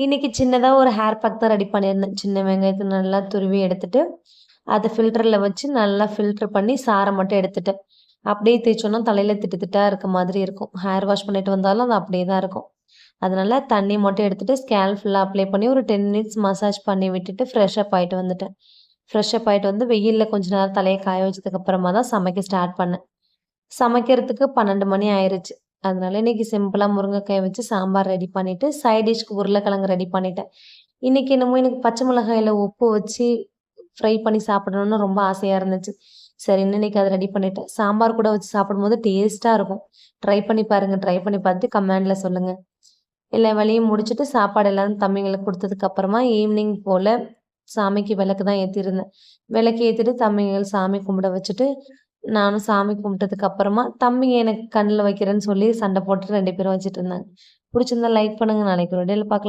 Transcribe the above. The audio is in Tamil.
இன்னைக்கு சின்னதா ஒரு ஹேர் பேக் தான் ரெடி பண்ணியிருந்தேன். சின்ன வெங்காயத்த நல்லா துருவி எடுத்துட்டு, அத ஃபில்டர்ல வச்சு நல்லா ஃபில்டர் பண்ணி சார மட்டும் எடுத்துட்டேன். அப்படியே தேய்ச்சோம்னா தலையில திட்டு திட்டா இருக்க மாதிரி இருக்கும். ஹேர் வாஷ் பண்ணிட்டு வந்தாலும் அது அப்படியே தான் இருக்கும். அதனால தண்ணி மட்டும் எடுத்துட்டு ஸ்கேல்ப் ஃபுல்லா அப்ளை பண்ணி ஒரு 10 மினிட்ஸ் மசாஜ் பண்ணி விட்டுட்டு ஃப்ரெஷ் அப் ஆயிட்டு வந்துட்டேன். ஃப்ரெஷ் அப் ஆயிட்டு வந்து வெயில்ல கொஞ்ச நேரம் தலைய காய வச்சதுக்கு அப்புறமா தான் சமைக்க ஸ்டார்ட் பண்ணேன். சமைக்கிறதுக்கு 12 மணி ஆயிருச்சு. அதனால இன்னைக்கு சிம்பிளா முருங்கைக்காய வச்சு சாம்பார் ரெடி பண்ணிட்டு, சைட் டிஷ்க்கு உருளைக்கிழங்கு ரெடி பண்ணிட்டேன். இன்னைக்கு என்னமோ எனக்கு பச்சை மிளகாயில உப்பு வச்சு ஃப்ரை பண்ணி சாப்பிடணும்னு ரொம்ப ஆசையா இருந்துச்சு. சரின்னு இன்னைக்கு அத ரெடி பண்ணிட்டேன். சாம்பார் கூட வச்சு சாப்பிடும்போது டேஸ்ட்டா இருக்கும். ட்ரை பண்ணி பாருங்க. ட்ரை பண்ணி பார்த்துட்டு கமெண்ட்ல சொல்லுங்க. எல்லா வேலையும் முடிச்சுட்டு சாப்பாடு எல்லாரும் தம்பிங்களுக்கு குடுத்ததுக்கு அப்புறமா ஈவினிங் போல சாமிக்கு விளக்கு தான் ஏத்தியிருந்தேன். விளக்கு ஏத்திட்டு தம்பிங்கள் சாமி கும்பிட வச்சுட்டு, நானும் சாமி கும்பிட்டதுக்கு அப்புறமா தம்பிங்க எனக்கு கண்ணுல வைக்கிறேன்னு சொல்லி சண்டை போட்டு 2 பேரும் வச்சுட்டு இருந்தாங்க. புடிச்சிருந்தா லைக் பண்ணுங்க. நாளைக்கு ஒரு வீடியோல பார்க்கலாம்.